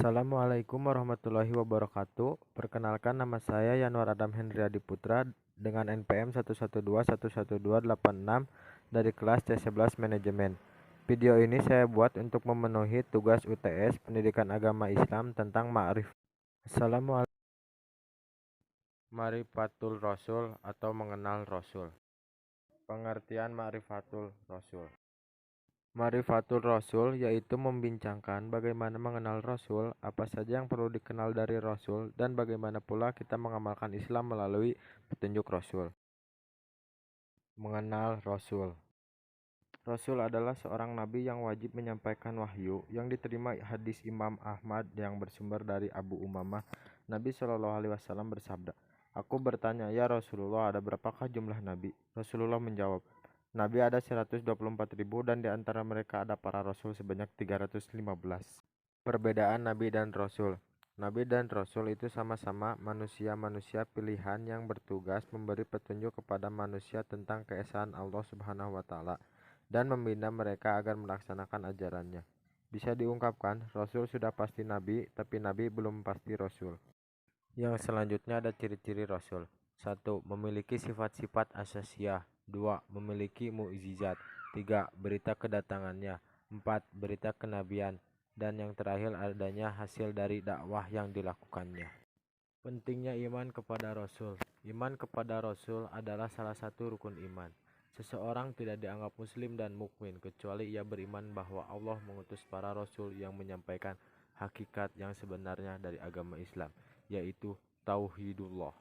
Assalamualaikum warahmatullahi wabarakatuh. Perkenalkan, nama saya Yanwar Adam Hendriadi Putra dengan NPM 112112886 dari kelas C11 Manajemen. Video ini saya buat untuk memenuhi tugas UTS Pendidikan Agama Islam tentang Assalamualaikum. Ma'rifatul Rasul atau mengenal Rasul. Pengertian Ma'rifatul Rasul. Ma'rifatul Rasul yaitu membincangkan bagaimana mengenal Rasul, apa saja yang perlu dikenal dari Rasul, dan bagaimana pula kita mengamalkan Islam melalui petunjuk Rasul. Mengenal Rasul. Rasul adalah seorang nabi yang wajib menyampaikan wahyu yang diterima. Hadis Imam Ahmad yang bersumber dari Abu Umamah, Nabi Shallallahu Alaihi Wasallam bersabda, "Aku bertanya, ya Rasulullah, ada berapakah jumlah nabi?" Rasulullah menjawab, "Nabi ada 124.000 dan di antara mereka ada para rasul sebanyak 315. Perbedaan Nabi dan Rasul. Nabi dan Rasul itu sama-sama manusia-manusia pilihan yang bertugas memberi petunjuk kepada manusia tentang keesaan Allah Subhanahu wa Ta'ala dan membina mereka agar melaksanakan ajarannya. Bisa diungkapkan, Rasul sudah pasti Nabi, tapi Nabi belum pasti Rasul. Yang selanjutnya ada ciri-ciri Rasul. 1. Memiliki sifat-sifat asasiyah. 2. Memiliki mukjizat. 3. Berita kedatangannya. 4. Berita kenabian. Dan yang terakhir adanya hasil dari dakwah yang dilakukannya. Pentingnya iman kepada Rasul. Iman kepada Rasul adalah salah satu rukun iman. Seseorang tidak dianggap muslim dan mukmin kecuali ia beriman bahwa Allah mengutus para rasul yang menyampaikan hakikat yang sebenarnya dari agama Islam, yaitu tauhidullah.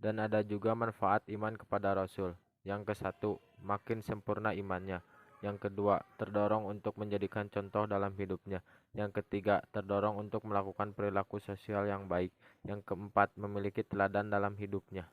Dan ada juga manfaat iman kepada Rasul. Yang ke-1, makin sempurna imannya. Yang kedua, terdorong untuk menjadikan contoh dalam hidupnya. Yang ketiga, terdorong untuk melakukan perilaku sosial yang baik. Yang keempat, memiliki teladan dalam hidupnya.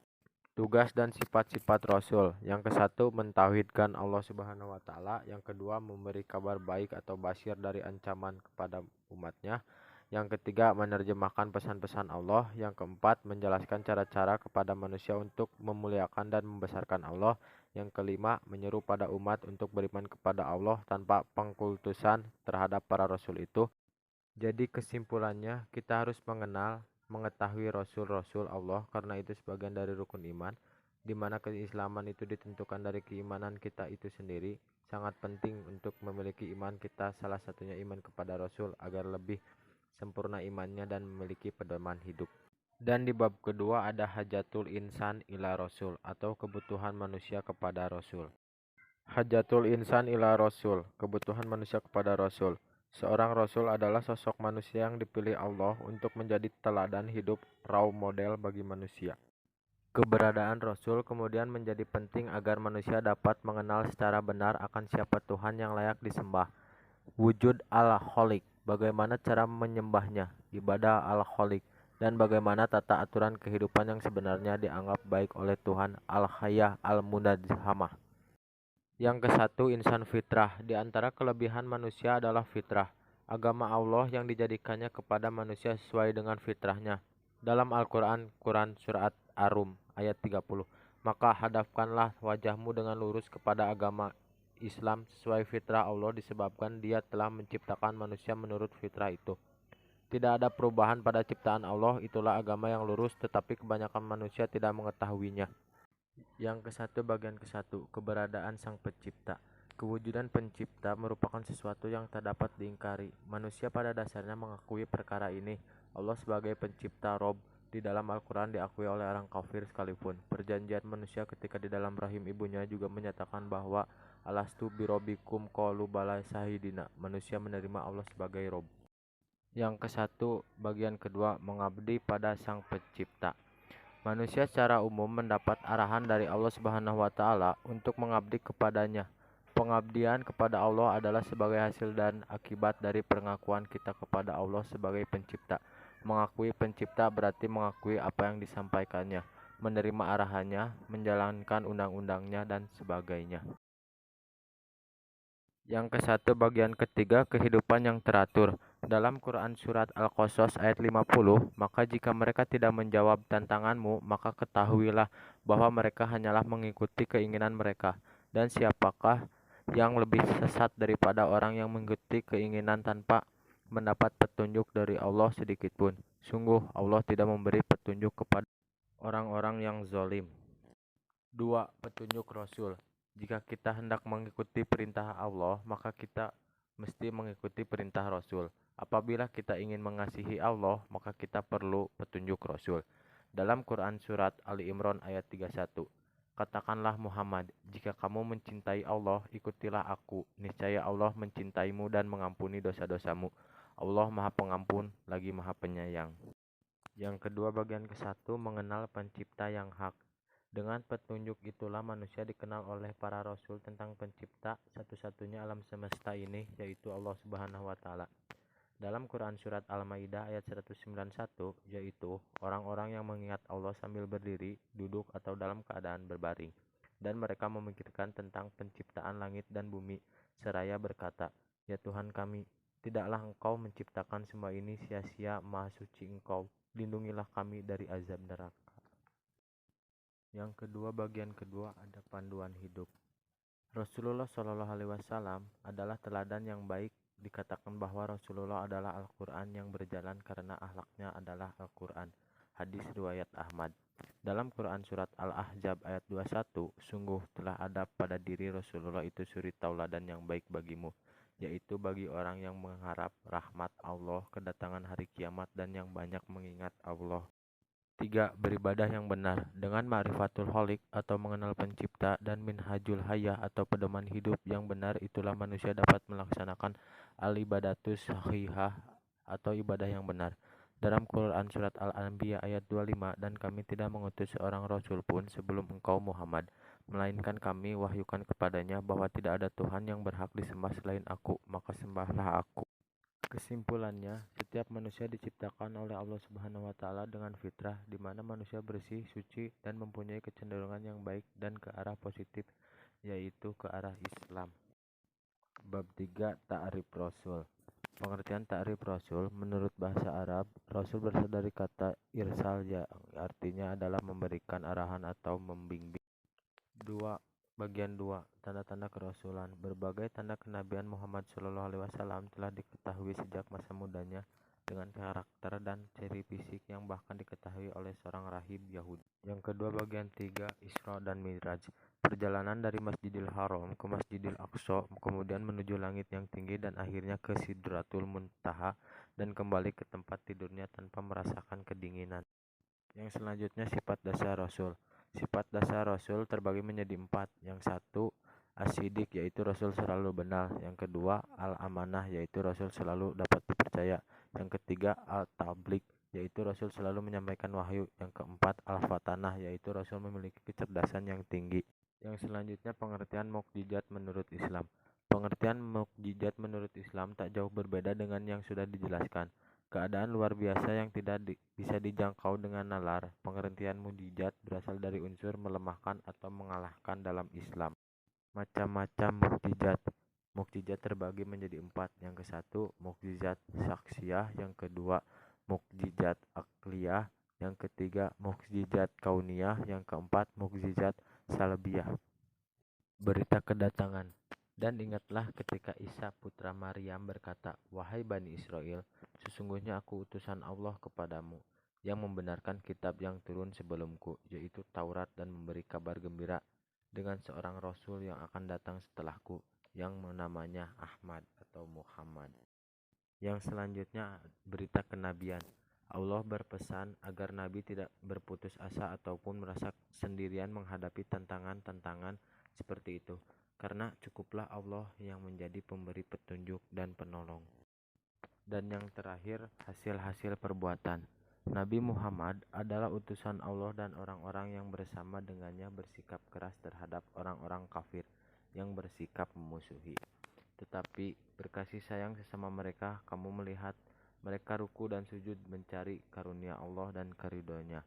Tugas dan sifat-sifat Rasul. Yang ke-1, mentauhidkan Allah Subhanahu wa Ta'ala. Yang kedua, memberi kabar baik atau basyir dari ancaman kepada umatnya. Yang ketiga, menerjemahkan pesan-pesan Allah. Yang keempat, menjelaskan cara-cara kepada manusia untuk memuliakan dan membesarkan Allah. Yang kelima, menyeru pada umat untuk beriman kepada Allah tanpa pengkultusan terhadap para rasul itu. Jadi kesimpulannya, kita harus mengetahui Rasul-Rasul Allah karena itu sebagian dari rukun iman, di mana keislaman itu ditentukan dari keimanan kita itu sendiri. Sangat penting untuk memiliki iman kita, salah satunya iman kepada Rasul agar lebih sempurna imannya dan memiliki pedoman hidup. Dan di bab kedua ada hajatul insan ila Rasul atau kebutuhan manusia kepada Rasul. Hajatul insan ila Rasul, kebutuhan manusia kepada Rasul. Seorang Rasul adalah sosok manusia yang dipilih Allah untuk menjadi teladan hidup, role model bagi manusia. Keberadaan Rasul kemudian menjadi penting agar manusia dapat mengenal secara benar akan siapa Tuhan yang layak disembah. Wujud al-Khaliq, bagaimana cara menyembahnya, ibadah al-Khaliq, dan bagaimana tata aturan kehidupan yang sebenarnya dianggap baik oleh Tuhan al-Hayyah al-Munazhamah. Yang ke-1, insan fitrah. Di antara kelebihan manusia adalah fitrah. Agama Allah yang dijadikannya kepada manusia sesuai dengan fitrahnya. Dalam Al-Quran, Quran Surat Ar-Rum ayat 30. Maka hadapkanlah wajahmu dengan lurus kepada agama Islam sesuai fitrah Allah disebabkan Dia telah menciptakan manusia menurut fitrah itu. Tidak ada perubahan pada ciptaan Allah, itulah agama yang lurus, tetapi kebanyakan manusia tidak mengetahuinya. Yang ke-1, bagian ke-1, keberadaan Sang Pencipta. Kewujudan pencipta merupakan sesuatu yang tak dapat diingkari. Manusia pada dasarnya mengakui perkara ini. Allah sebagai pencipta Rob di dalam Al-Quran diakui oleh orang kafir sekalipun. Perjanjian manusia ketika di dalam rahim ibunya juga menyatakan bahwa alastu birobikum qalu bala sahidina. Manusia menerima Allah sebagai Rob. Yang ke-1, bagian kedua, mengabdi pada Sang Pencipta. Manusia secara umum mendapat arahan dari Allah Subhanahu wa Ta'ala untuk mengabdi kepadanya. Pengabdian kepada Allah adalah sebagai hasil dan akibat dari pengakuan kita kepada Allah sebagai pencipta. Mengakui pencipta berarti mengakui apa yang disampaikannya, menerima arahannya, menjalankan undang-undangnya, dan sebagainya. Yang ke-1, bagian ketiga, kehidupan yang teratur. Dalam Quran Surat Al-Qasas ayat 50, maka jika mereka tidak menjawab tantanganmu, maka ketahuilah bahwa mereka hanyalah mengikuti keinginan mereka. Dan siapakah yang lebih sesat daripada orang yang mengikuti keinginan tanpa mendapat petunjuk dari Allah sedikitpun. Sungguh Allah tidak memberi petunjuk kepada orang-orang yang zalim. 2. Petunjuk Rasul. Jika kita hendak mengikuti perintah Allah, maka kita mesti mengikuti perintah Rasul. Apabila kita ingin mengasihi Allah, maka kita perlu petunjuk Rasul. Dalam Quran Surat Ali Imran ayat 31, katakanlah Muhammad, jika kamu mencintai Allah, ikutilah aku. Niscaya Allah mencintaimu dan mengampuni dosa-dosamu. Allah Maha Pengampun lagi Maha Penyayang. Yang kedua, bagian ke-1, mengenal pencipta yang hak. Dengan petunjuk itulah manusia dikenal oleh para rasul tentang pencipta satu-satunya alam semesta ini, yaitu Allah Subhanahu wa taala. Dalam Quran Surat Al-Maidah ayat 191, yaitu orang-orang yang mengingat Allah sambil berdiri, duduk, atau dalam keadaan berbaring, dan mereka memikirkan tentang penciptaan langit dan bumi, seraya berkata, ya Tuhan kami, tidaklah Engkau menciptakan semua ini sia-sia, Maha Suci Engkau, lindungilah kami dari azab neraka. Yang kedua, bagian kedua, ada panduan hidup. Rasulullah Shallallahu Alaihi Wasallam adalah teladan yang baik. Dikatakan bahwa Rasulullah adalah Al-Quran yang berjalan karena akhlaknya adalah Al-Quran. Hadis riwayat Ahmad. Dalam Quran Surat Al-Ahzab ayat 21, sungguh telah ada pada diri Rasulullah itu suri tauladan yang baik bagimu, yaitu bagi orang yang mengharap rahmat Allah, kedatangan hari kiamat, dan yang banyak mengingat Allah. 3. Beribadah yang benar. Dengan ma'rifatul khaliq atau mengenal pencipta dan minhajul hayah atau pedoman hidup yang benar, itulah manusia dapat melaksanakan al-ibadatus sahihah atau ibadah yang benar. Dalam Quran Surat Al-Anbiya ayat 25, dan kami tidak mengutus seorang rasul pun sebelum engkau Muhammad, melainkan kami wahyukan kepadanya bahwa tidak ada Tuhan yang berhak disembah selain aku, maka sembahlah aku. Kesimpulannya, setiap manusia diciptakan oleh Allah Subhanahu wa taala dengan fitrah di mana manusia bersih, suci, dan mempunyai kecenderungan yang baik dan ke arah positif, yaitu ke arah Islam. Bab 3. Ta'rif Rasul. Pengertian ta'rif Rasul. Menurut bahasa Arab, Rasul berasal dari kata irsal yang artinya adalah memberikan arahan atau membimbing. 2. Bagian 2. Tanda-tanda kerasulan. Berbagai tanda kenabian Muhammad SAW telah diketahui sejak masa mudanya dengan karakter dan ciri fisik yang bahkan diketahui oleh seorang rahib Yahudi. Yang kedua, bagian 3. Isra dan Mi'raj. Perjalanan dari Masjidil Haram ke Masjidil Aqsa, kemudian menuju langit yang tinggi dan akhirnya ke Sidratul Muntaha dan kembali ke tempat tidurnya tanpa merasakan kedinginan. Yang selanjutnya, sifat dasar Rasul. Sifat dasar Rasul terbagi menjadi 4. Yang 1, as-sidik, yaitu Rasul selalu benar. Yang kedua, al-amanah, yaitu Rasul selalu dapat dipercaya. Yang ketiga, al-tabligh, yaitu Rasul selalu menyampaikan wahyu. Yang keempat, al-fatanah, yaitu Rasul memiliki kecerdasan yang tinggi. Yang selanjutnya, pengertian mukjizat menurut Islam. Pengertian mukjizat menurut Islam tak jauh berbeda dengan yang sudah dijelaskan. Keadaan luar biasa yang tidak bisa dijangkau dengan nalar. Pengertian mukjizat berasal dari unsur melemahkan atau mengalahkan dalam Islam. Macam-macam mukjizat. Mukjizat terbagi menjadi 4. Yang ke-1, mukjizat saksiyah. Yang kedua, mukjizat akliyah. Yang ketiga, mukjizat kauniyah. Yang keempat, mukjizat salbiyah. Berita kedatangan. Dan ingatlah ketika Isa putra Maryam berkata, wahai Bani Israel, sesungguhnya aku utusan Allah kepadamu, yang membenarkan kitab yang turun sebelumku, yaitu Taurat, dan memberi kabar gembira dengan seorang Rasul yang akan datang setelahku, yang namanya Ahmad atau Muhammad. Yang selanjutnya, berita kenabian. Allah berpesan agar Nabi tidak berputus asa ataupun merasa sendirian menghadapi tantangan-tantangan seperti itu, karena cukuplah Allah yang menjadi pemberi petunjuk dan penolong. Dan yang terakhir, hasil-hasil perbuatan. Nabi Muhammad adalah utusan Allah dan orang-orang yang bersama dengannya bersikap keras terhadap orang-orang kafir yang bersikap memusuhi. Tetapi berkasih sayang sesama mereka, kamu melihat mereka ruku dan sujud mencari karunia Allah dan keridhoannya.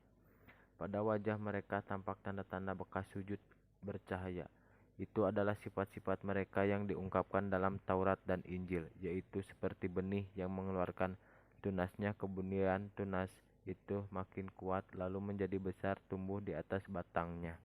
Pada wajah mereka tampak tanda-tanda bekas sujud bercahaya. Itu adalah sifat-sifat mereka yang diungkapkan dalam Taurat dan Injil, yaitu seperti benih yang mengeluarkan tunasnya, kemudian tunas itu makin kuat lalu menjadi besar tumbuh di atas batangnya.